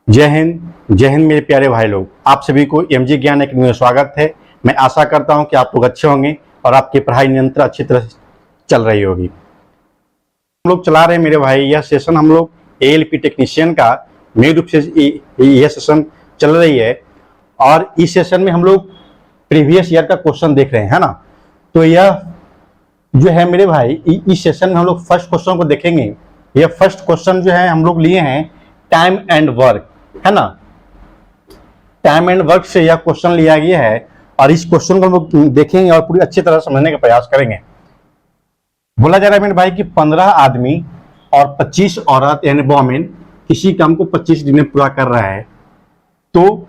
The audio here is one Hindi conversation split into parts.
जय हिंद मेरे प्यारे भाई लोग। आप सभी को एमजी ज्ञान एकेडमी में स्वागत है। मैं आशा करता हूं कि आप लोग अच्छे होंगे और आपकी पढ़ाई निरंतर अच्छी तरह से चल रही होगी। हम लोग चला रहे हैं मेरे भाई, यह सेशन हम लोग एएलपी टेक्नीशियन का मेन रूप से यह सेशन चल रही है और इस सेशन में हम लोग प्रीवियस ईयर का क्वेश्चन देख रहे हैं, है ना। तो यह जो है मेरे भाई, इस सेशन में हम लोग फर्स्ट क्वेश्चन को देखेंगे। यह फर्स्ट क्वेश्चन जो है हम लोग लिए हैं टाइम एंड वर्क, है ना। टाइम एंड वर्क से यह क्वेश्चन लिया गया है और इस क्वेश्चन को हम लोग देखेंगे और पूरी अच्छी तरह समझने का प्रयास करेंगे। बोला जा रहा है मेरे भाई कि 15 आदमी और 25 औरत यानी वोमेन किसी काम को 25 दिन में पूरा कर रहा है, तो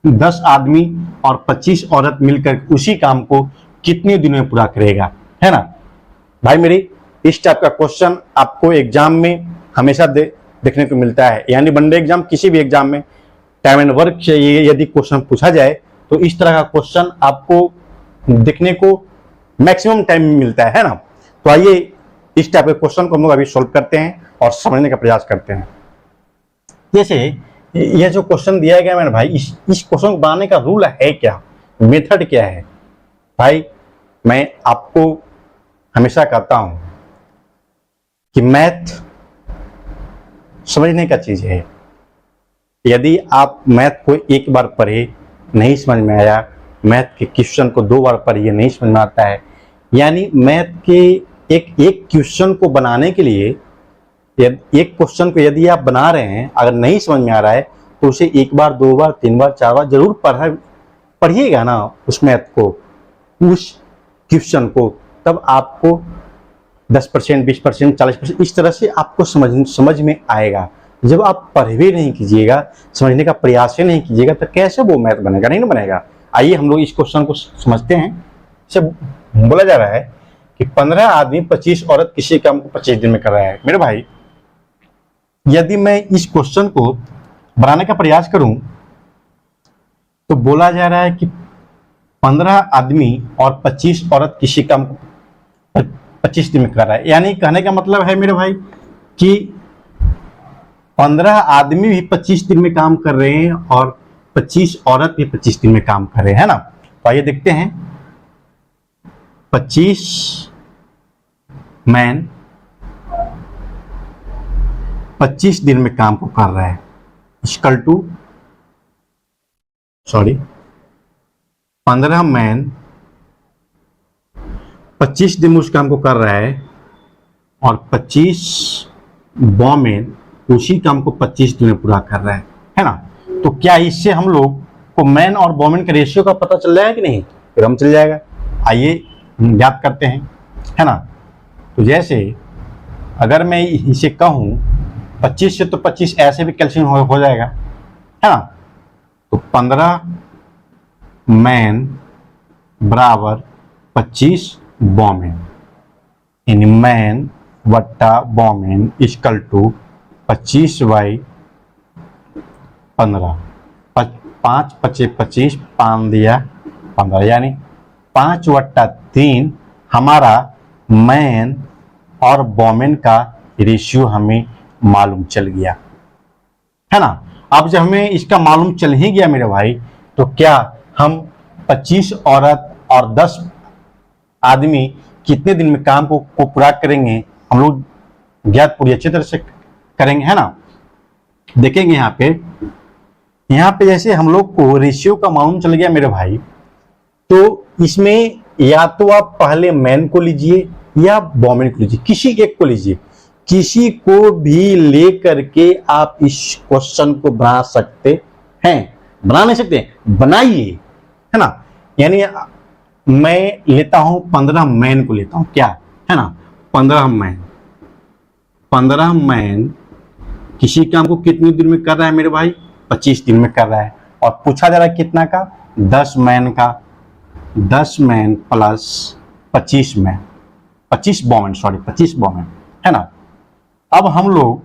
10 आदमी और 25 औरत मिलकर उसी काम को कितने दिनों में पूरा करेगा, है ना भाई मेरी। इस टाइप का क्वेश्चन आपको एग्जाम में हमेशा देखने को मिलता है, यानी वनडे एग्जाम, किसी भी एग्जाम में टाइम एंड वर्क से यदि क्वेश्चन पूछा जाए तो इस तरह का क्वेश्चन आपको देखने को मैक्सिमम टाइम में मिलता है ना। तो आइए इस टाइप के क्वेश्चन को हम लोग अभी सॉल्व करते हैं और समझने का प्रयास करते हैं। जैसे यह जो क्वेश्चन दिया गया मेरे भाई, इस क्वेश्चन को बनाने का रूल है क्या, मेथड क्या है भाई। मैं आपको हमेशा कहता हूं कि मैथ समझने का चीज है। यदि आप मैथ को एक बार पढ़े नहीं समझ में आया, मैथ के क्वेश्चन को 2 बार पढ़िए नहीं समझ में आता है, यानी मैथ के एक क्वेश्चन को बनाने के लिए, एक क्वेश्चन को यदि आप बना रहे हैं, अगर नहीं समझ में आ रहा है तो उसे 1 बार 2 बार 3 बार 4 बार जरूर पढ़िएगा ना उस मैथ को, उस क्वेश्चन को। तब आपको 10%, 20%, 40% इस तरह से आपको समझ में आएगा। जब आप पढ़ भी नहीं कीजिएगा, समझने का प्रयास ही नहीं कीजिएगा, तो कैसे वो मैथ बनेगा, नहीं ना बनेगा। आइए हम लोग इस क्वेश्चन को समझते हैं। इसे बोला जा रहा है कि 15 आदमी 25 औरत किसी काम को 25 दिन में कर रहा है। मेरे भाई, यदि मैं इस क्वेश्चन को बनाने का प्रयास करूं तो बोला जा रहा है कि 15 आदमी और 25 औरत किसी काम को 25 दिन में कर रहा है। यानी कहने का मतलब है मेरे भाई कि 15 आदमी भी 25 दिन में काम कर रहे हैं और 25 औरत भी 25 दिन में काम कर रहे हैं, है ना। तो आइए देखते हैं। 25 मैन 25 दिन में काम को कर रहा है, इक्वल टू 15 मैन 25 दिन में उस काम को कर रहा है और 25 वोमेन उसी काम को 25 दिन में पूरा कर रहा है ना। तो क्या इससे हम लोग को मैन और वोमेन के रेशियो का पता चल जाएगा कि नहीं, फिर हम चल जाएगा। आइए याद करते हैं, है ना। तो जैसे अगर मैं इसे कहूं 25 से, तो 25 ऐसे भी कैल्सियम हो जाएगा, है ना। तो 15 मैन बराबर 25 वोमेन, यानी मैन वट्टा वोमेन इक्वल टू 25/15। 5 × 25 5 दिया 15, यानी 5/3 हमारा मैन और वोमेन का रेशियो हमें मालूम चल गया, है ना। अब जब हमें इसका मालूम चल ही गया मेरे भाई, तो क्या हम 25 औरत और 10 आदमी कितने दिन में काम को पूरा करेंगे, हम लोग ज्ञात पूरी अच्छी तरह से करेंगे, है ना। देखेंगे यहाँ पे जैसे हम लोग को रेशियो का मालूम चल गया मेरे भाई, तो इसमें या तो आप पहले मैन को लीजिए या वोमेन को लीजिए, किसी एक को लीजिए। किसी को भी ले करके आप इस क्वेश्चन को बना सकते हैं, बना नहीं सकते, बनाइए, है ना। यानी मैं लेता हूं 15 मैन को लेता हूं, क्या है ना, 15 मैन किसी काम को कितने दिन में कर रहा है मेरे भाई, 25 दिन में कर रहा है। और पूछा जा रहा है कितना का, 10 मैन का, 10 मैन प्लस 25 मैन, 25 वोमेन, है ना। अब हम लोग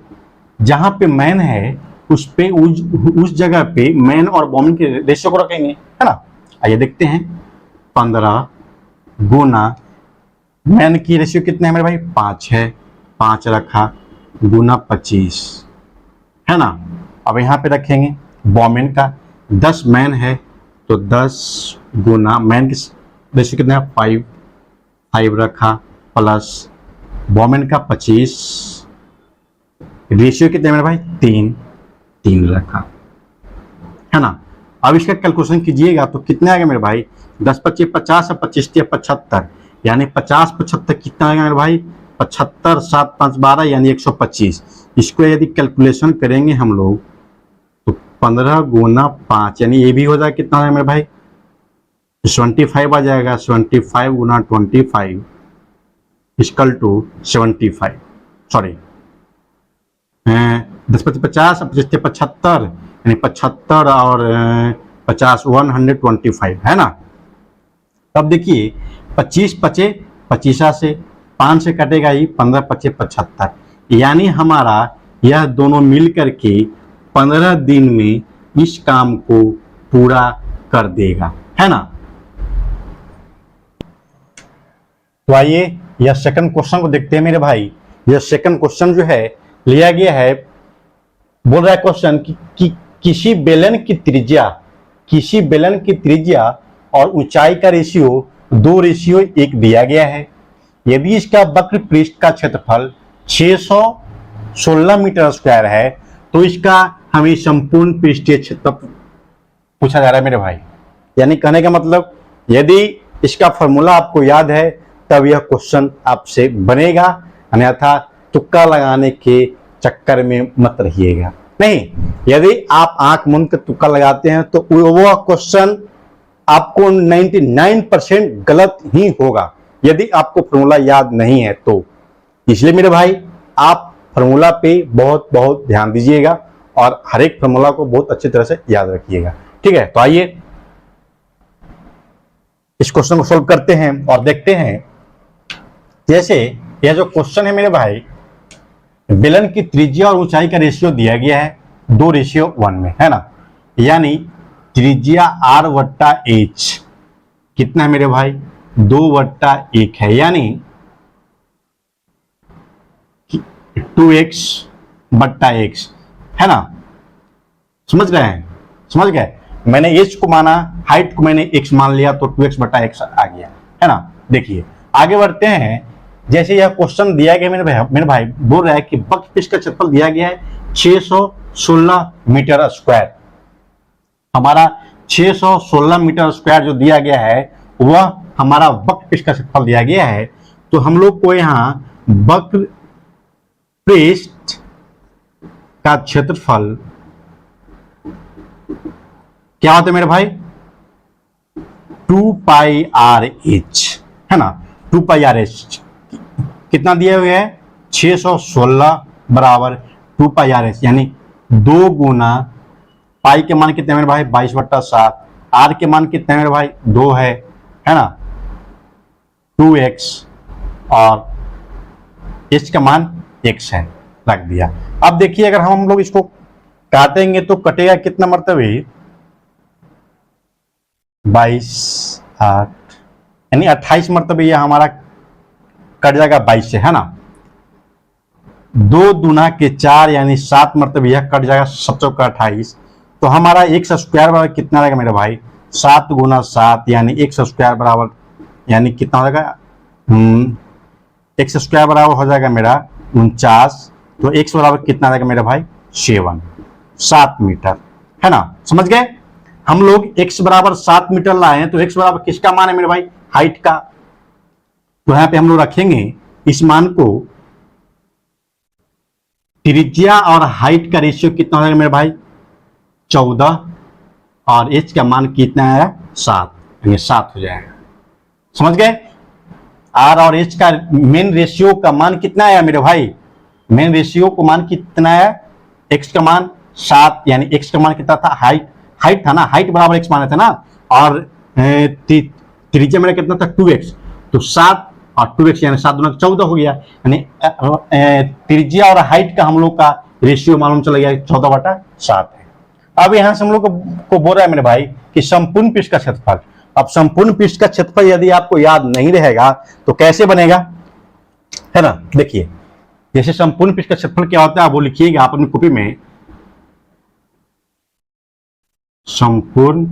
जहां पे मैन है उस जगह पे मैन और वोमेन के रेशियो को रखेंगे, है ना। आइए देखते हैं। 15 गुना मैन की रेशियो कितने है मेरे भाई, 5 है, 5 रखा गुना 25, है ना। अब यहाँ पे रखेंगे वोमेन का 10 मैन है तो 10 गुना मैन की रेशियो कितना है 5 रखा प्लस वोमेन का 25 रेशियो कितने मेरे भाई 3 रखा है ना। अब इसका कैलकुलेशन कीजिएगा तो कितने आएगा मेरे भाई 10 25 50 और 25 75 यानी 50 75 कितना आएगा मेरे भाई 75 7 5 12 यानी 125। इसको यदि कैलकुलेशन करेंगे हम लोग तो 15 गुना 5 यानी ये भी हो जाएगा कितना है मेरे भाई 75 आ जाएगा। 75 गुना 25 इक्वल टू 75 सॉरी 10 25 50 25 75 यानी 75 और 50 125 है ना। तब देखिए 25 पचे 25 से 5 से कटेगा ही 15 पचे 75 यानी हमारा यह दोनों मिल करके 15 दिन में इस काम को पूरा कर देगा है ना। तो आइए यह सेकंड क्वेश्चन को देखते हैं मेरे भाई। यह सेकंड क्वेश्चन जो है लिया गया है, बोल रहा है क्वेश्चन कि किसी बेलन की त्रिज्या और ऊंचाई का रेशियो 2:1 दिया गया है। यदि इसका वक्र पृष्ठ का क्षेत्रफल 616 मीटर स्क्वायर है तो इसका हमें संपूर्ण पृष्ठीय क्षेत्रफल पूछा जा रहा है मेरे भाई। यानी कहने का मतलब यदि इसका फॉर्मूला आपको याद है तब यह क्वेश्चन आपसे बनेगा, अन्यथा तुक्का लगाने के चक्कर में मत रहिएगा। नहीं, यदि आप आंख मूंद कर तुक्का लगाते हैं तो वह क्वेश्चन आपको 99% गलत ही होगा यदि आपको फॉर्मूला याद नहीं है तो। इसलिए मेरे भाई आप फॉर्मूला पे बहुत बहुत ध्यान दीजिएगा और हर एक फॉर्मूला को बहुत अच्छी तरह से याद रखिएगा, ठीक है। तो आइए इस क्वेश्चन को सॉल्व करते हैं और देखते हैं। जैसे यह जो क्वेश्चन है मेरे भाई, बेलन की त्रिज्या और ऊंचाई का रेशियो दिया गया है 2:1 में, है ना। यानी त्रिज्या r/h कितना है मेरे भाई 2/1 है, यानी 2x/x है ना। समझ गए। मैंने h को माना, हाइट को मैंने x मान लिया तो 2x/x आ गया, है ना। देखिए आगे बढ़ते हैं। जैसे यह क्वेश्चन दिया गया मेरे भाई बोल रहा है कि वक्र पृष्ठ का क्षेत्रफल दिया गया है 616 मीटर स्क्वायर। हमारा 616 मीटर स्क्वायर जो दिया गया है वह हमारा वक्र पृष्ठ का क्षेत्रफल दिया गया है। तो हम लोग को यहाँ वक्र पृष्ठ का क्षेत्रफल क्या होता है मेरे भाई 2πrh है ना। 2πrh कितना दिए हुए है 616 बराबर 2πrh यानी 2 गुना पाई के मान कितने मेरे भाई 22/7, आर के मान कितने मेरे भाई 2 है ना 2x और h का मान x है, रख दिया। अब देखिए अगर हम लोग इसको काटेंगे तो कटेगा कितना मरतबे 22 8 यानी 28 मरतबे यह हमारा कट जाएगा 22 से, है ना। 2 दूना के 4 यानी 7 मरतबे यह कट जाएगा 7 का 28। तो हमारा x स्क्वायर बराबर कितना रहेगा मेरे भाई 7 गुना 7 यानी x स्क्वायर बराबर यानी कितना हो जाएगा x स्क्वायर बराबर हो जाएगा मेरा 49। तो x बराबर कितना रहेगा मेरे भाई 7 मीटर, है ना। समझ गए। हम लोग x बराबर 7 मीटर लाए हैं तो x बराबर किसका मान है मेरे भाई हाइट का। तो यहां पे हम लोग रखेंगे इस मान को, त्रिज्या और हाइट का रेशियो कितना हो जाएगा मेरे भाई 14 और h का मान कितना है 7 यानी 7 हो जाएगा। समझ गए। r और h का मेन रेशियो का मान कितना है मेरे भाई, मेन रेशियो को मान कितना है x का मान 7 यानी x का मान कितना था हाइट था ना, हाइट बराबर x माना था ना, और त्रिज्या मेरा कितना था 2x। तो 7 और 2x यानी 7 दूना 14 हो गया, यानी त्रिज्या और हाइट का हम लोग का रेशियो मालूम चला गया 14/7 है। अब यहां से हम लोग को बोल रहा है मेरे भाई कि संपूर्ण पृष्ठ का क्षेत्रफल। अब संपूर्ण पृष्ठ का क्षेत्रफल यदि आपको याद नहीं रहेगा तो कैसे बनेगा, है ना। देखिए जैसे संपूर्ण पृष्ठ का क्षेत्रफल क्या होता है वो लिखिएगा आप अपनी कॉपी में। संपूर्ण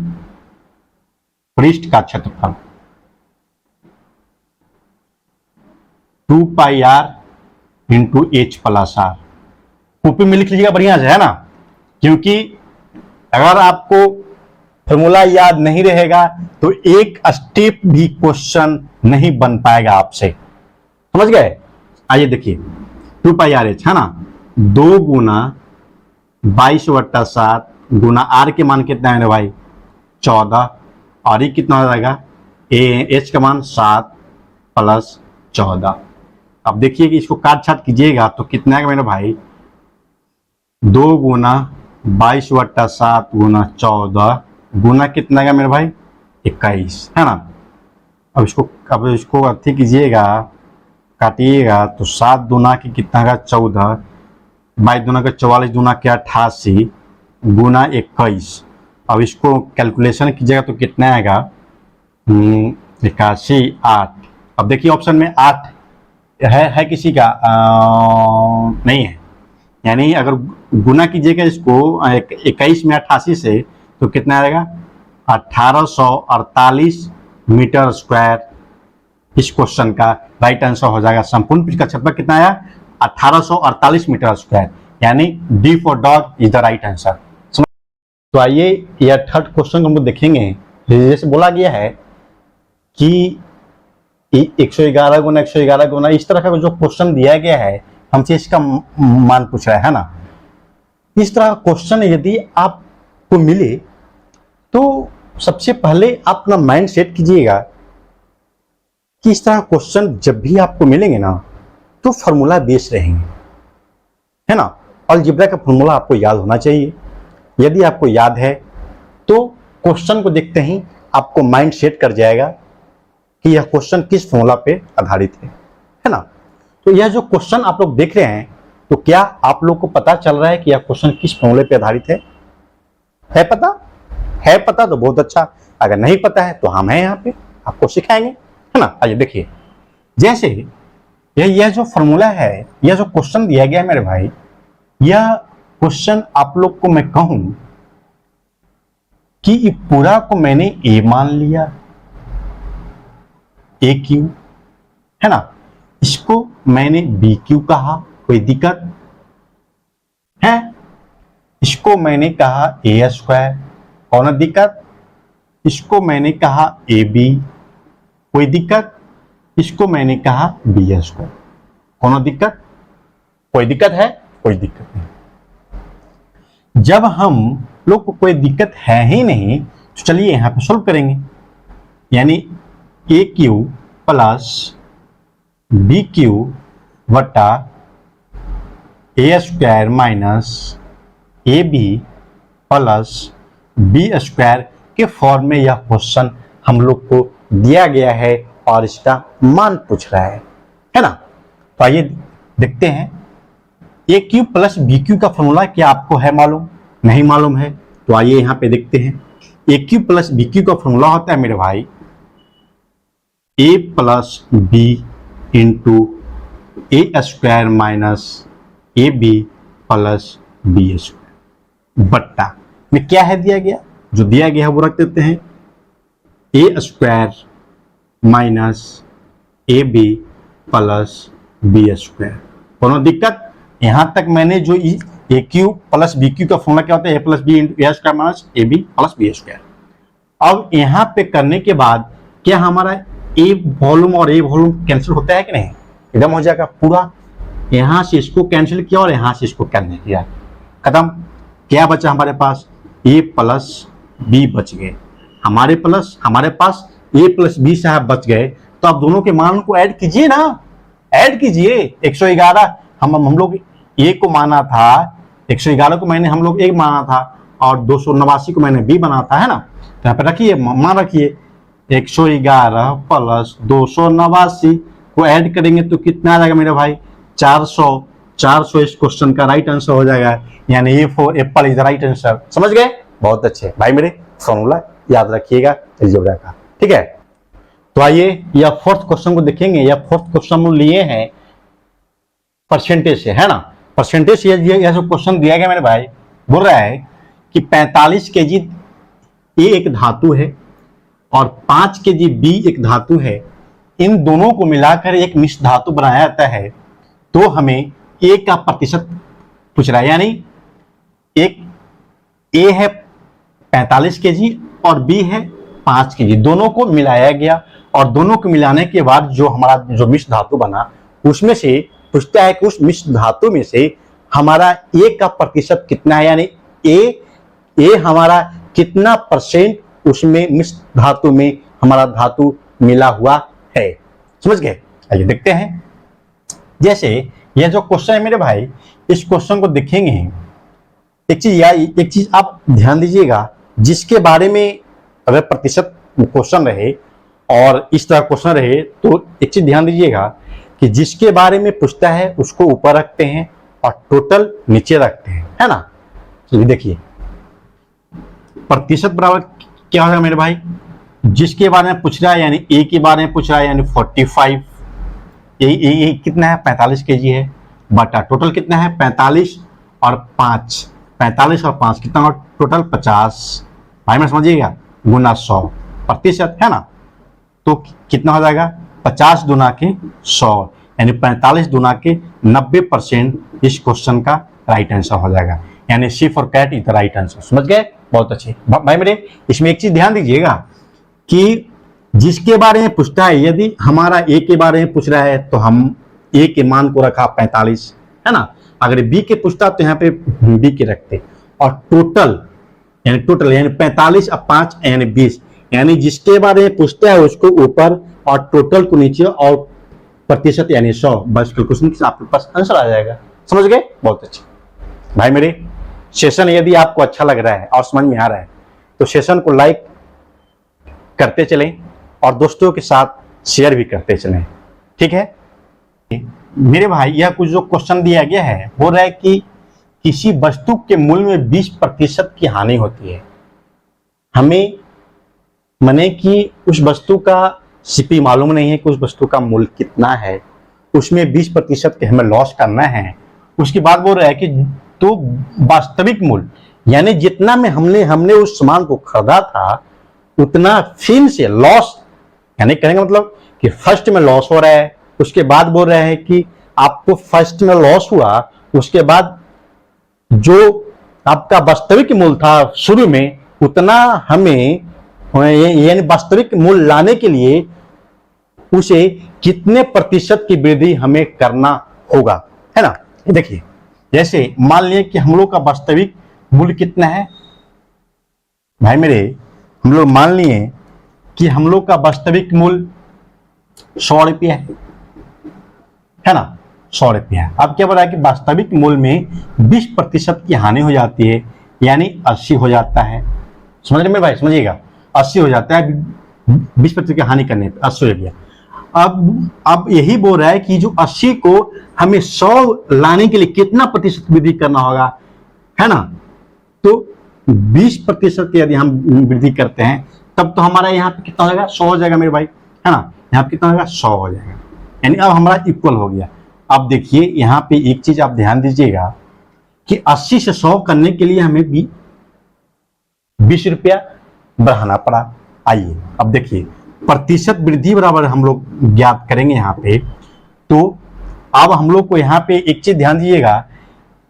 पृष्ठ का क्षेत्रफल 2 pi r into h plus r. Copy में लिख लीजिएगा बढ़िया से, है ना, क्योंकि अगर आपको फॉर्मूला याद नहीं रहेगा तो एक स्टेप भी क्वेश्चन नहीं बन पाएगा आपसे, समझ गए। आइए देखिए 2 पाई आर एच, है ना, 2 गुना 22/7 गुना आर के मान कितना है मेरे भाई 14, और ये कितना हो जाएगा एच का मान 7 प्लस 14। अब देखिए कि इसको काट छाट कीजिएगा तो कितना है मेरे भाई 2 गुना 22/7 गुना 14 गुना कितना है मेरे भाई 21, है ना। अब इसको अथी कीजिएगा, काटिएगा तो 7 दूना की कितना का 14, 22 दूना का 44, दूना के 88 गुना 21। अब इसको कैलकुलेशन कीजिएगा तो कितना आएगा 81 8। अब देखिए ऑप्शन में 8 है किसी का नहीं है, यानी अगर गुना कीजिएगा इसको 21 में 88 से तो कितना आएगा 1848 मीटर स्क्वायर। इस क्वेश्चन का राइट आंसर हो जाएगा। संपूर्ण पृष्ठ का क्षेत्रफल कितना आया 1848 मीटर स्क्वायर, यानी D for dog is the right answer. तो आइए यह थर्ड क्वेश्चन हम लोग देखेंगे। जैसे बोला गया है कि 111 गुना 111 गुना इस तरह का जो क्वेश्चन दिया गया है हमसे इसका मान पूछ रहा है ना। इस तरह का क्वेश्चन यदि आपको मिले तो सबसे पहले आप अपना माइंड सेट कीजिएगा कि इस तरह क्वेश्चन जब भी आपको मिलेंगे ना तो फॉर्मूला बेस रहेंगे, है ना। अलजेब्रा का फॉर्मूला आपको याद होना चाहिए। यदि आपको याद है तो क्वेश्चन को देखते ही आपको माइंड सेट कर जाएगा कि यह क्वेश्चन किस फॉर्मूला पे आधारित है ना। तो यह जो क्वेश्चन आप लोग देख रहे हैं तो क्या आप लोग को पता चल रहा है कि यह क्वेश्चन किस फॉर्मूले पे आधारित है पता है? पता तो बहुत अच्छा, अगर नहीं पता है तो हम हैं यहाँ पे आपको सिखाएंगे, है ना। आइए देखिए, जैसे यह जो फॉर्मूला है, यह जो क्वेश्चन दिया गया है मेरे भाई, यह क्वेश्चन आप लोग को मैं कहूं कि ये पूरा को मैंने ए मान लिया, ए क्यू, है ना, इसको मैंने बी क्यू कहा, कोई दिक्कत है? इसको मैंने कहा ए स्क्वायर, कौन दिक्कत? इसको मैंने कहा ए बी, कोई दिक्कत? इसको मैंने कहा बी स्क्वायर, कौन दिक्कत? कोई दिक्कत है? कोई दिक्कत नहीं। जब हम लोग को कोई दिक्कत है ही नहीं तो चलिए यहां पे सोल्व करेंगे, यानी a q plus b q वटा a square minus a b plus b square के फॉर्म में यह क्वेश्चन हम लोग को दिया गया है और इसका मान पूछ रहा है ना। तो आइए देखते हैं, a q plus b q का फॉर्मूला क्या आपको है मालूम? नहीं मालूम है तो आइए यहां पे देखते हैं। A q plus b q का फॉर्मूला होता है मेरे भाई a plus b into a square minus a b plus b square बट्टा में क्या है दिया गया, जो दिया गया है वो रख देते हैं a square minus a b plus b square. कोनो दिक्कत? यहां तक मैंने जो a q plus b q का फॉर्मूला क्या होता है a plus b into a square minus a b plus b square. अब यहां पे करने के बाद क्या हमारा ए वॉल्यूम और ए वॉल्यूम कैंसिल होता है कि नहीं? एकदम हो जाएगा पूरा। यहां से इसको कैंसिल किया और यहां से इसको कैंसिल किया, खत्म। क्या बचा हमारे पास? ए प्लस बी बच गए, हमारे पास ए प्लस बी साहब बच गए। तो आप दोनों के मान को ऐड कीजिए ना, ऐड कीजिए। 111 हम लोग ए को माना था, 111 को मैंने हम लोग ए माना था और 289 को मैंने बी बना था, है ना। तो यहाँ पे रखिए, मान रखिए 111 प्लस 289 को ऐड करेंगे तो कितना आ जाएगा मेरे भाई 400 इस क्वेश्चन का राइट आंसर हो जाएगा, यानी A for Apple is the right answer. समझ गए? बहुत अच्छे भाई, मेरे फॉर्मूला याद रखिएगा अलजेब्रा का, ठीक है। तो आइए यह फोर्थ क्वेश्चन को देखेंगे। यह फोर्थ क्वेश्चन हम लिए हैं परसेंटेज से, है ना। परसेंटेज से यह जो क्वेश्चन दिया गया मेरे भाई, बोल रहा है कि 45 केजी ए एक धातु है और 5 kg बी एक धातु है, इन दोनों को मिलाकर एक मिश्र धातु बनाया जाता है, तो हमें ए का प्रतिशत पूछ रहा है। यानी एक ए है 45 kg और बी है 5 kg, दोनों को मिलाया गया और दोनों को मिलाने के बाद जो हमारा जो मिश्र धातु बना, उसमें से पूछता है कि उस मिश्र धातु में से हमारा ए का प्रतिशत कितना है, यानी ए हमारा कितना परसेंट उसमें मिश्र धातु में हमारा धातु मिला हुआ है। समझ गए? आइए देखते हैं। जैसे यह जो क्वेश्चन है मेरे भाई, इस क्वेश्चन को देखेंगे, एक चीज आप ध्यान दीजिएगा, जिसके बारे में अगर प्रतिशत क्वेश्चन रहे और इस तरह क्वेश्चन रहे तो एक चीज ध्यान दीजिएगा कि जिसके बारे में पूछता है उसको ऊपर रखते हैं और टोटल नीचे रखते हैं, है ना। तो देखिए प्रतिशत बराबर क्या होगा मेरे भाई, जिसके बारे में पूछ रहा है यानी ए के बारे में पूछ रहा है यानी 45, ए कितना है 45 kg है, बटा टोटल कितना है 45 और 5 कितना होगा टोटल 50, भाई मैं समझिएगा, गुना 100 प्रतिशत, है ना। तो कितना हो जाएगा 50 दुना के 100 यानी 45 दुना के 90% इस क्वेश्चन का राइट आंसर हो जाएगा, यानी c for cat is the right answer. समझ गए? बहुत अच्छे भाई मेरे। इसमें एक चीज ध्यान दीजिएगा कि जिसके बारे में पूछता है, यदि हमारा ए के बारे में पूछ रहा है तो हम ए के मान को रखा 45, है ना। अगर बी के पूछता तो यहाँ पे बी के रखते और टोटल यानी 45 और 5 यानी 20, यानी जिसके बारे में पूछता है उसको ऊपर और टोटल को नीचे और प्रतिशत यानी 100, बस क्वेश्चन आपके पास आंसर आ जाएगा। समझ गए? बहुत अच्छे भाई मेरे। सेशन यदि आपको अच्छा लग रहा है और समझ में आ रहा है तो सेशन को लाइक करते चलें और दोस्तों के साथ शेयर भी करते चलें, ठीक है मेरे भाई। यह कुछ जो क्वेश्चन दिया गया है वो रहा है कि किसी वस्तु के मूल्य में 20% की हानि होती है। हमें माने कि उस वस्तु का सीपी मालूम नहीं है कि उस वस्तु का मूल्य कितना है, उसमें 20% के हमें लॉस करना है। उसके बाद बोल रहा है कि तो वास्तविक मूल्य यानी जितना में हमने उस सामान को खरीदा था उतना फिर से लॉस, यानी कहने का मतलब कि फर्स्ट में लॉस हो रहा है, उसके बाद बोल रहे हैं कि आपको फर्स्ट में लॉस हुआ, उसके बाद जो आपका वास्तविक मूल्य था शुरू में उतना हमें यानी वास्तविक मूल्य लाने के लिए उसे कितने प्रतिशत की वृद्धि हमें करना होगा, है ना। देखिए जैसे मान लिया कि हम लोग का वास्तविक मूल्य कितना है भाई मेरे, हम लोग मान लिए कि हम लोग का वास्तविक मूल्य 100 रुपया है ना, 100 रुपया। अब क्या बोल रहा है कि वास्तविक मूल्य में 20% की हानि हो जाती है, यानी 80 हो जाता है। समझ रहे मेरे भाई? समझिएगा 80 हो जाता है, 20% की हानि करने पर 80 हो गया। अब यही बोल रहा है कि जो 80 को हमें 100 लाने के लिए कितना प्रतिशत वृद्धि करना होगा, है ना। तो 20% यदि हम वृद्धि करते हैं तब तो हमारा यहाँ पे कितना हो जाएगा 100 हो जाएगा मेरे भाई, है ना। यहाँ पे कितना हो जाएगा 100 हो जाएगा, यानी अब हमारा इक्वल हो गया। अब देखिए यहाँ पे एक चीज आप ध्यान दीजिएगा कि 80 से 100 करने के लिए हमें 20 रुपया बढ़ाना पड़ा। आइए अब देखिए प्रतिशत वृद्धि बराबर हम लोग ज्ञात करेंगे यहाँ पे। तो अब हम लोग को यहाँ पे एक चीज ध्यान दीजिएगा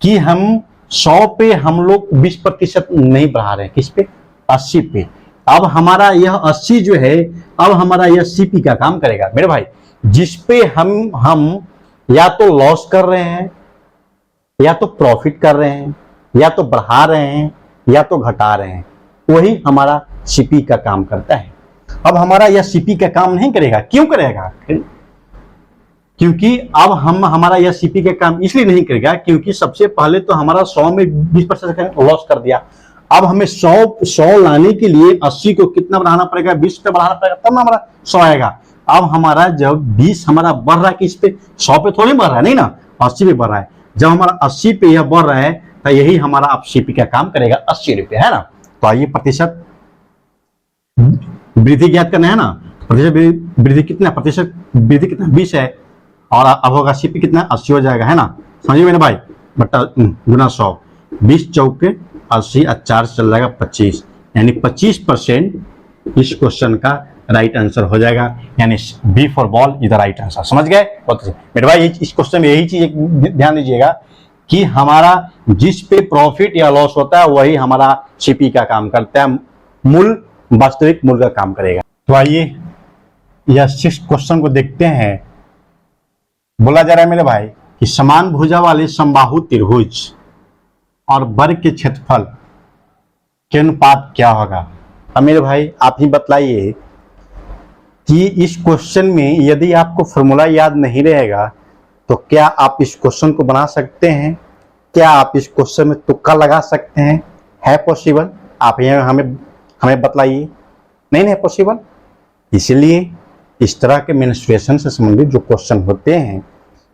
कि हम 100 पे हम लोग 20% नहीं बढ़ा रहे हैं, किस पे 80 पे। अब हमारा यह 80 जो है अब हमारा यह सीपी का काम करेगा मेरे भाई, जिस पे हम या तो लॉस कर रहे हैं या तो प्रॉफिट कर रहे हैं या तो बढ़ा रहे हैं या तो घटा रहे हैं, वही हमारा सीपी का काम करता है। अब हमारा यह सीपी का काम नहीं करेगा, क्यों करेगा? क्योंकि अब हमारा यह सीपी का काम इसलिए नहीं करेगा क्योंकि सबसे पहले तो हमारा 100 में 20% लॉस कर दिया। अब हमें 100 लाने के लिए 80 को कितना बढ़ाना पड़ेगा, 20 पे बढ़ाना पड़ेगा, तब हमारा 100 आएगा। अब हमारा जब 20 हमारा बढ़ रहा है किस पे, 100 पे थोड़ी बढ़ रहा है, नहीं ना, 80 पे बढ़ रहा है। जब हमारा 80 पे यह बढ़ रहा है तो यही हमारा अब सीपी का काम करेगा 80 रुपये, है ना। तो आइए प्रतिशत वृद्धि ज्ञात करना है ना। प्रतिशत वृद्धि कितना, प्रतिशत वृद्धि कितना 20 है और अब होगा सीपी कितना 80 हो जाएगा, है ना। समझिए मेरे भाई, बट्टा गुना 100, 20 चौके 80 और 4 चल जाएगा 25, यानी 25% इस क्वेश्चन का राइट आंसर हो जाएगा, यानी B for ball is the right answer. समझ गए? बहुत अच्छे मेरे भाई। इस क्वेश्चन में यही चीज ध्यान दीजिएगा कि हमारा जिस पे प्रॉफिट या लॉस होता है वही हमारा सीपी का काम करता है, मूल वास्तविक मूल्य का काम करेगा। तो आइए यह 6 क्वेश्चन को देखते हैं। बोला जा रहा है मेरे भाई कि समान भुजा वाले समबाहु त्रिभुज और वर्ग के क्षेत्रफल के अनुपात क्या होगा। अब मेरे भाई आप ही बतलाइए कि इस क्वेश्चन में यदि आपको फॉर्मूला याद नहीं रहेगा तो क्या आप इस क्वेश्चन को बना सकते हैं? क्या आप इस क्वेश्चन में तुक्का लगा सकते हैं? है पॉसिबल? आप ये हमें बतलाइए। नहीं पॉसिबल। इसलिए इस तरह के मेंस्ट्रुएशन से संबंधित जो क्वेश्चन होते हैं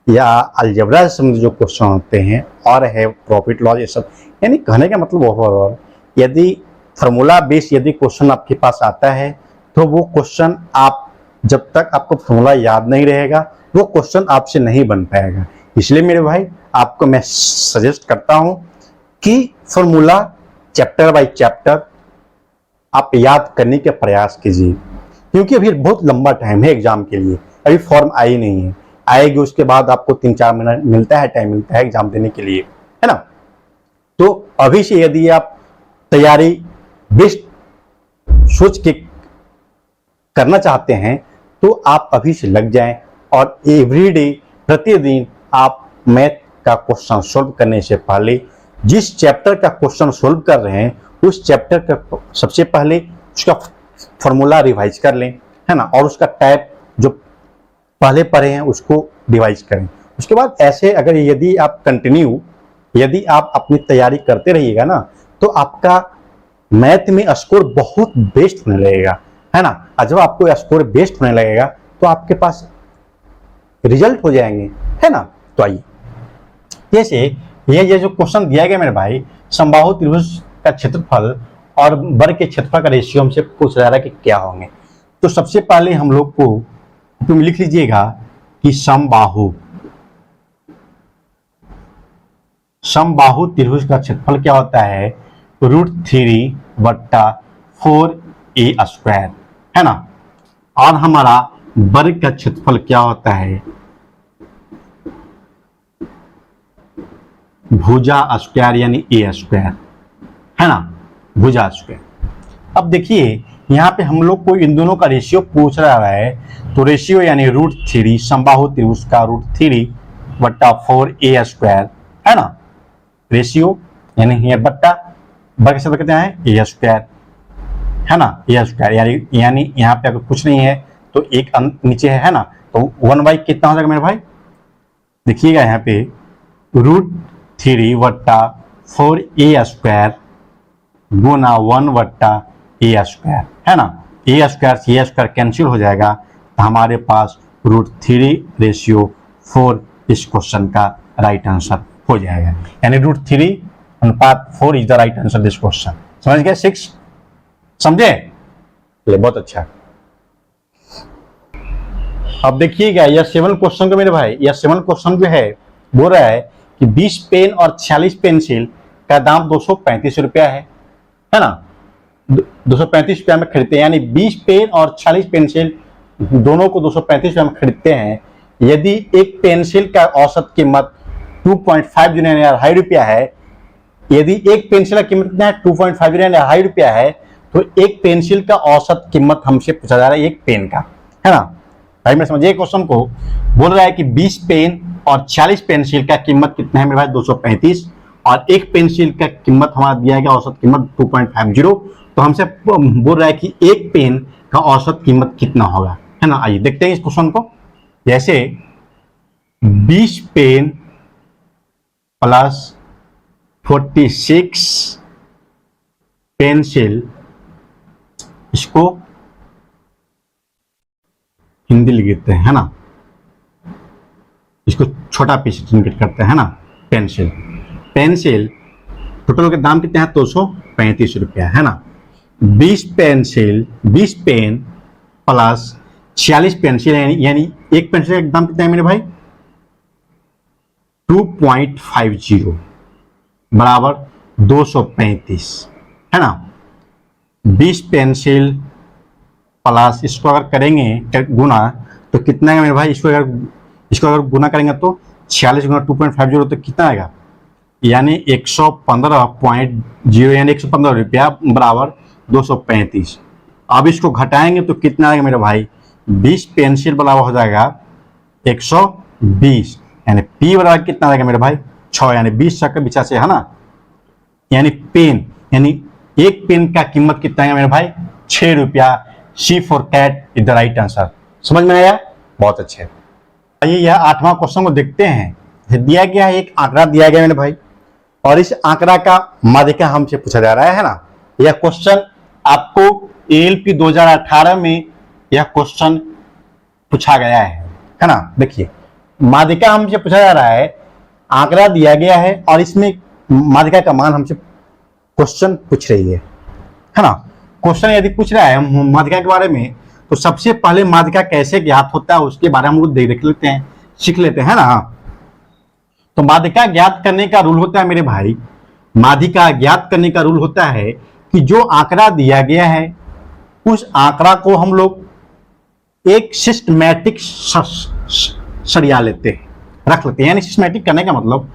या अलजेब्रा से संबंधित जो क्वेश्चन होते हैं और है प्रॉफिट लॉस, ये सब, यानी कहने का मतलब ओवरऑल यदि फॉर्मूला बेस यदि क्वेश्चन आपके पास आता है तो वो क्वेश्चन आप जब तक आपको फॉर्मूला याद नहीं रहेगा वो क्वेश्चन आपसे नहीं बन पाएगा। इसलिए मेरे भाई आपको मैं सजेस्ट करता हूं कि फॉर्मूला चैप्टर बाय चैप्टर आप याद करने के प्रयास कीजिए, क्योंकि अभी बहुत लंबा टाइम है एग्जाम के लिए। अभी फॉर्म आई नहीं है, आएगी उसके बाद आपको 3-4 मिनट मिलता है, टाइम मिलता है एग्जाम देने के लिए, है ना। तो अभी से यदि आप तैयारी बेस्ट सोच के करना चाहते हैं तो आप अभी से लग जाएं और एवरीडे प्रतिदिन आप मैथ का क्वेश्चन सोल्व करने से पहले जिस चैप्टर का क्वेश्चन सोल्व कर रहे हैं उस चैप्टर का सबसे पहले उसका फॉर्मूला रिवाइज कर लें, है ना, और उसका टाइप जो पहले पढ़े हैं उसको रिवाइज करें। उसके बाद ऐसे अगर यदि आप यदि आप अपनी तैयारी करते रहिएगा ना तो आपका मैथ में स्कोर बहुत बेस्ट होने लगेगा, है ना। और जब आपको स्कोर बेस्ट होने लगेगा तो आपके पास रिजल्ट हो जाएंगे, है ना। तो आइए जैसे ये जो क्वेश्चन दिया गया मेरे भाई, समबाहु त्रिभुज का क्षेत्रफल और वर्ग के क्षेत्रफल का रेशियो हमसे पूछ रहा है कि क्या होंगे। तो सबसे पहले हम लोग को तुम लिख लीजिएगा कि समबाहु त्रिभुज का क्षेत्रफल क्या होता है, √3/4a², है ना। और हमारा वर्ग का क्षेत्रफल क्या होता है, भुजा स्क्वायर यानी a², है ना, भुजा स्क्वायर। अब देखिए यहाँ पे हम लोग को इन दोनों का रेशियो पूछ रहा है, तो रेशियो यानी √3 समबाहु त्रिभुज का √3/4a², है ना। रेशियो यानी ये बट्टा वर्ग से कहते हैं a², है ना, a², यानी यहाँ पे अगर कुछ नहीं है तो एक नीचे है ना, तो 1/, कितना हो जाएगा मेरे भाई, देखिएगा यहाँ पे √3/4a² गुना 1/a², है ना। a² से a² कैंसिल हो जाएगा तो हमारे पास √3/4 इस क्वेश्चन का राइट आंसर हो जाएगा, यानी √3/4 is the right answer this question. समझ गए 6? समझे? बहुत अच्छा। अब देखिएगा यह 7 क्वेश्चन को मेरे भाई, यह 7 क्वेश्चन जो है बोल रहा है कि 20 पेन और 46 पेंसिल का दाम 235 रुपया है ना। 235 रुपया में खरीदते हैं, यानी 20 पेन और 40 पेंसिल दोनों को 235 रुपया में खरीदते हैं। यदि एक पेंसिल का औसत कीमत 2.50 यानी 2.5 रुपया है, यदि एक पेंसिल का कीमत कितना है 2.50 यानी 2.5 रुपया है, तो एक पेंसिल का औसत कीमत हमसे पूछा जा रहा है एक पेन का, है ना भाई। मैं समझिए क्वेश्चन को, बोल रहा है कि 20 पेन और 40 पेंसिल का कीमत कितना है मेरे भाई 235, और एक पेंसिल का कीमत हमारा दिया गया औसत कीमत 2.50, तो हमसे बोल रहा है कि एक पेन का औसत कीमत कितना होगा, है ना। आइए देखते हैं इस क्वेश्चन को। जैसे 20 पेन प्लस 46 पेंसिल, इसको हिंदी लिख देते हैं, है ना, इसको छोटा पीस इंडिकेट करते हैं, है ना। पेंसिल टोटल के दाम कितने हैं 235 रुपया, है ना। 20 पेन प्लस 46 पेंसिल, यानी एक पेंसिल का दाम कितना है मेरे भाई 2.50 बराबर 235, है ना। 20 पेंसिल प्लस इसको अगर करेंगे गुना तो कितना है मेरे भाई, इसको अगर गुना करेंगे तो 46 गुना 2.50 तो कितना आएगा, यानी 115.0 यानी 115 रुपया बराबर 235। अब इसको घटाएंगे तो कितना आएगा मेरे भाई, 20 पेंसिल बराबर हो जाएगा 120, यानी P बराबर कितना आएगा मेरे भाई 6, यानी 20 का 85 है ना, यानी पेन, यानी एक पेन का कीमत कितना है मेरे भाई 6 रुपया। C for cat is the right answer. समझ में आया, बहुत अच्छे। आइए यह 8वां क्वेश्चन को देखते हैं। दिया गया है एक आंकड़ा दिया गया मेरे भाई, और इस आंकड़ा का माध्यिका हमसे पूछा जा रहा है ना। यह क्वेश्चन आपको ALP 2018 में यह क्वेश्चन पूछा गया है ना। देखिए माध्यिका हमसे पूछा जा रहा है, आंकड़ा दिया गया है और इसमें माध्यिका का मान हमसे क्वेश्चन पूछ रही है ना। क्वेश्चन यदि पूछ रहा है माध्यिका के बारे में, तो सबसे पहले माध्यिका कैसे ज्ञात होता है उसके बारे में हम लोग देख लेते हैं, सीख लेते हैं ना। तो माध्यिका ज्ञात करने का रूल होता है मेरे भाई, माध्यिका ज्ञात करने का रूल होता है कि जो आंकड़ा दिया गया है उस आंकड़ा को हम लोग एक सिस्टमैटिक सरिया लेते हैं, रख लेते हैं। यानी सिस्टमैटिक करने का मतलब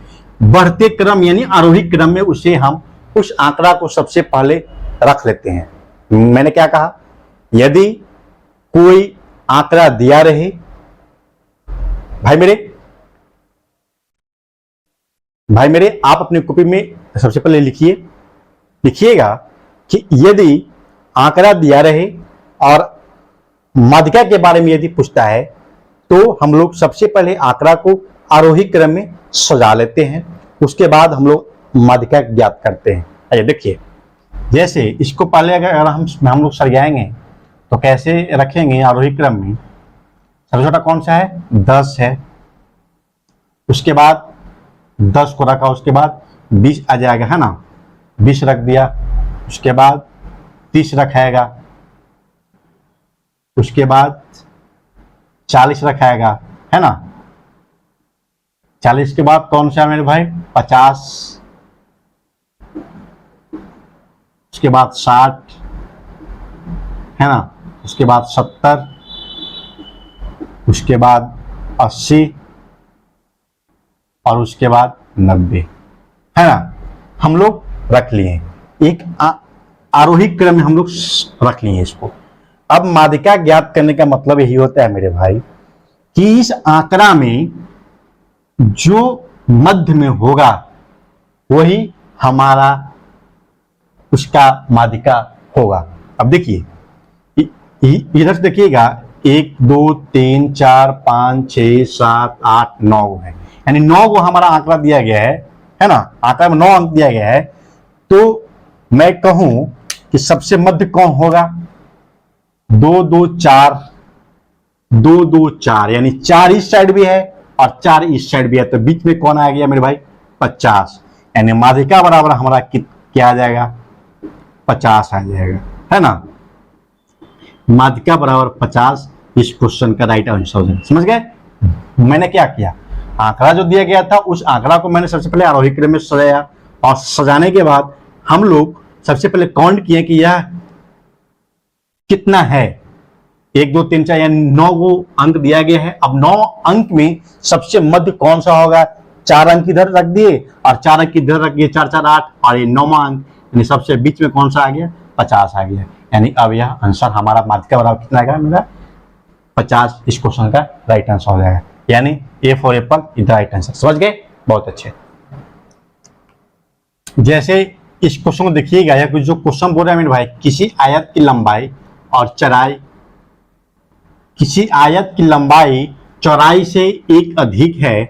बढ़ते क्रम यानी आरोही क्रम में उसे हम उस आंकड़ा को सबसे पहले रख लेते हैं। मैंने क्या कहा, यदि कोई आंकड़ा दिया रहे, भाई मेरे आप अपनी कॉपी में सबसे पहले लिखिएगा कि यदि आंकड़ा दिया रहे और माध्यिका के बारे में यदि पूछता है तो हम लोग सबसे पहले आंकड़ा को आरोही क्रम में सजा लेते हैं, उसके बाद हम लोग माध्यिका ज्ञात करते हैं। आइए देखिए, जैसे इसको पहले अगर हम लोग सरियाएंगे तो कैसे रखेंगे आरोही क्रम में। सबसे छोटा कौन सा है, 10 है, उसके बाद 10 को रखा, उसके बाद 20 आ जाएगा है ना, 20 रख दिया, उसके बाद 30 रखाएगा, उसके बाद 40 रखाएगा है ना, 40 के बाद कौन सा मेरे भाई 50, उसके बाद 60 है ना, उसके बाद 70, उसके बाद 80 और उसके बाद 90 है ना। हम लोग रख लिए एक आरोही क्रम में, हम लोग रख लिए इसको। अब माध्यिका ज्ञात करने का मतलब यही होता है मेरे भाई कि इस आंकड़ा में जो मध्य में होगा वही हमारा उसका माध्यिका होगा। अब देखिए इधर से देखिएगा 1 2 3 4 5 6 7 8 9 है, यानी 9 को हमारा आंकड़ा दिया गया है ना, आंकड़ा में 9 अंक दिया गया है। तो मैं कहूं कि सबसे मध्य कौन होगा, 2 2 4 2 2 4, यानी 4 इस साइड भी है और 4 इस साइड भी है, तो बीच में कौन आ गया मेरे भाई 50, यानी माध्यिका बराबर हमारा क्या आ जाएगा 50 आ जाएगा है ना। माध्यिका बराबर 50 इस क्वेश्चन का राइट आंसर है। समझ गए। मैंने क्या किया, आंकड़ा जो दिया गया था उस आंकड़ा को मैंने सबसे पहले आरोही क्रम में सजाया, और सजाने के बाद हम लोग सबसे पहले काउंट किए कि यह कितना है, 1 2 3 4 यानी 9 को अंक दिया गया है। अब 9 अंक में सबसे मध्य कौन सा होगा, 4 अंक इधर रख दिए और 4 अंक इधर रख दिए, 4 4 8, और ये 9वां अंक यानी सबसे बीच में कौन सा आ गया 50 आ गया। यानी अब यह आंसर हमारा माध्यिका बराबर कितना आएगा मेरा 50, इस क्वेश्चन का राइट आंसर हो जाएगा। यानी A for Apple is the right answer. समझ गए, बहुत अच्छे। जैसे इस क्वेश्चन को देखिएगा, या कुछ जो क्वेश्चन बोल रहा है मेरे भाई, किसी आयत की लंबाई और चौड़ाई, किसी आयत की लंबाई चौड़ाई से एक अधिक है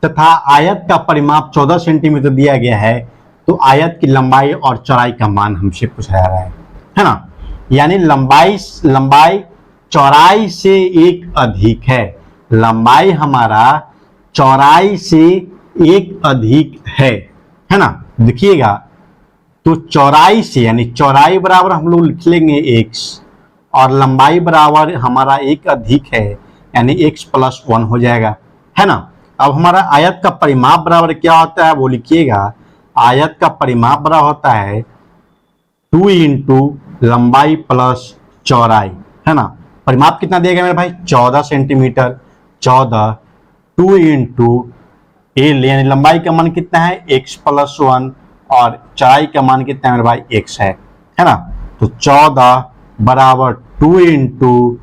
तथा आयत का परिमाप 14 सेंटीमीटर दिया गया है, तो आयत की लंबाई और चौड़ाई का मान हमसे पूछा जा रहा है ना। यानी लंबाई चौड़ाई से एक अधिक है, लंबाई हमारा चौड़ाई से एक अधिक है ना। देखिएगा तो चौड़ाई से, यानी चौड़ाई बराबर हम लोग लिख लेंगे x, और लंबाई बराबर हमारा एक अधिक है, यानी x + 1 हो जाएगा है ना। अब हमारा आयत का परिमाप बराबर क्या होता है वो लिखिएगा, आयत का परिमाप बराबर होता है 2 × लंबाई प्लस चौड़ाई, है ना। परिमाप कितना दिया गया मेरे भाई, 14 सेंटीमीटर। 14 2 इंटू एल, यानी लंबाई का मान कितना है, x प्लस 1, और चौड़ाई का मान कितना है मेरे भाई, x है ना। तो 14 बराबर 2 इंटू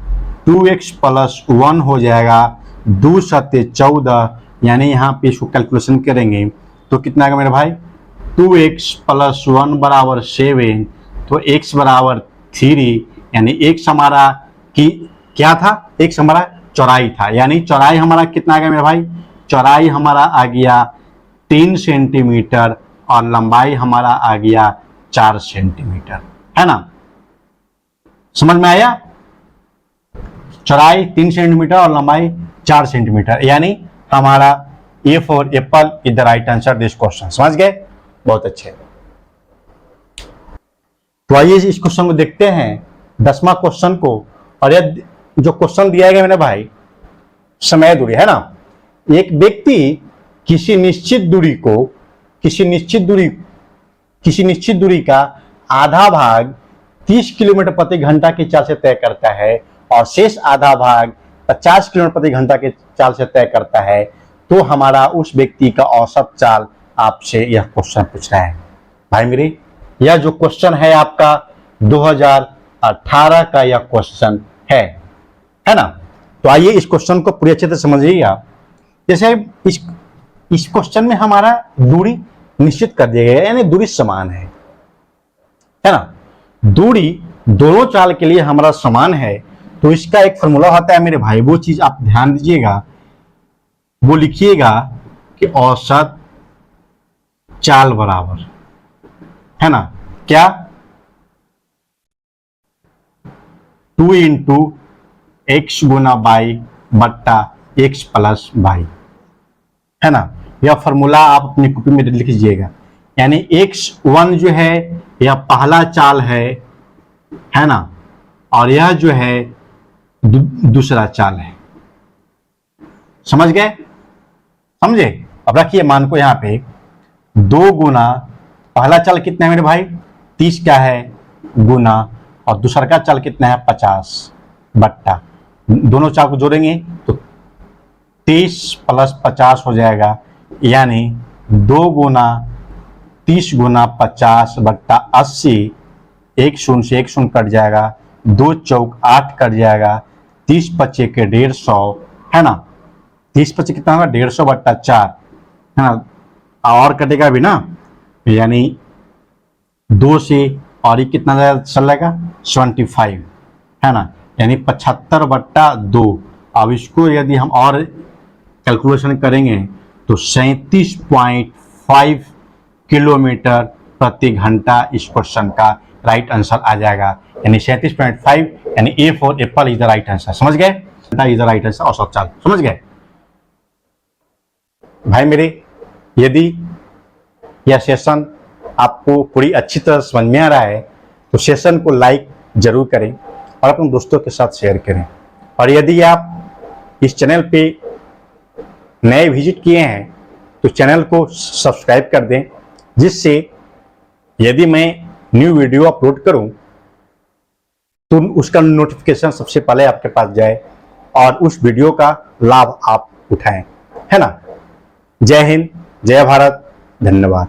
2x प्लस 1 हो जाएगा, 2 सत्ते 14, यानी यहाँ पे इसको कैलकुलेशन करेंगे तो कितना आएगा मेरे भाई, 2x प्लस 1 बराबर 7, तो x बराबर 3, यानी x हमारा की क्या था, x हमारा चौड़ाई था, यानी चौड़ाई हमारा कितना आ गया मेरे भाई, चौड़ाई हमारा आ गया 3 सेंटीमीटर और लंबाई हमारा आ गया 4 सेंटीमीटर, है ना। समझ में आया, चौड़ाई 3 सेंटीमीटर और लंबाई 4 सेंटीमीटर, यानी हमारा A for Apple is the right answer this question. समझ गए, बहुत अच्छे। तो आइए इस क्वेश्चन को देखते हैं, 10वां क्वेश्चन को। और यह जो क्वेश्चन दिया गया मेरे भाई, समय दूरी, है ना। एक व्यक्ति किसी निश्चित दूरी का आधा भाग 30 किलोमीटर प्रति घंटा की चाल से तय करता है और शेष आधा भाग 50 किलोमीटर प्रति घंटा की चाल से तय करता है, तो हमारा उस व्यक्ति का औसत चाल आपसे यह क्वेश्चन पूछ रहा है। भाई मेरे, यह जो क्वेश्चन है आपका 2018 का यह क्वेश्चन है ना। तो आइए इस क्वेश्चन को पूरी अच्छे से समझिएगा। जैसे इस क्वेश्चन में हमारा दूरी निश्चित कर दिया गया है, यानी दूरी समान है ना। दूरी दोनों चाल के लिए हमारा समान है, तो इसका एक फॉर्मूला होता है मेरे भाई, वो चीज आप ध्यान दीजिएगा, वो लिखिएगा कि औसत चाल बराबर, है ना, क्या 2 इंटू एक्स गुना बाई बट्टा एक्स प्लस बाई, है ना। यह फॉर्मूला आप अपनी कॉपी में लिख लीजिएगा, यानी x1 जो है यह पहला चाल है ना, और यह जो है दूसरा चाल है। समझ गए, समझे। अब रखिए मान को यहाँ पे 2 गुना पहला चाल कितना है मेरे भाई, 30 का है, गुना, और दूसरा का चाल कितना है, 50, बट्टा, दोनों चाल को जोड़ेंगे तो 30 प्लस 50 हो जाएगा, यानी 2 गुना 30 गुना 50 बट्टा 80, 1 शून्य से 1 शून्य कट जाएगा, 2 चौक 8 कट जाएगा, 30 पच्चे के 150, है ना। 30 पच्चे कितना होगा, 150 बट्टा 4, है ना, और कटेगा भी ना, यानी 2 से और ये कितना चलेगा, 75, है ना, यानी 75 बट्टा 2। अब इसको यदि हम और कैलकुलेशन करेंगे तो 37.5 किलोमीटर प्रति घंटा इस क्वेश्चन का राइट आंसर आ जाएगा, यानी 37.5, यानी A for Apple is the right answer. समझ गए, इज द राइट आंसर, औसत चाल। समझ गए भाई मेरे, यदि यह सेशन आपको पूरी अच्छी तरह समझ में आ रहा है तो सेशन को लाइक जरूर करें और अपने दोस्तों के साथ शेयर करें। और यदि आप इस चैनल पे नए विजिट किए हैं तो चैनल को सब्सक्राइब कर दें, जिससे यदि मैं न्यू वीडियो अपलोड करूं तो उसका नोटिफिकेशन सबसे पहले आपके पास जाए और उस वीडियो का लाभ आप उठाएं, है ना। जय हिंद, जय भारत, धन्यवाद।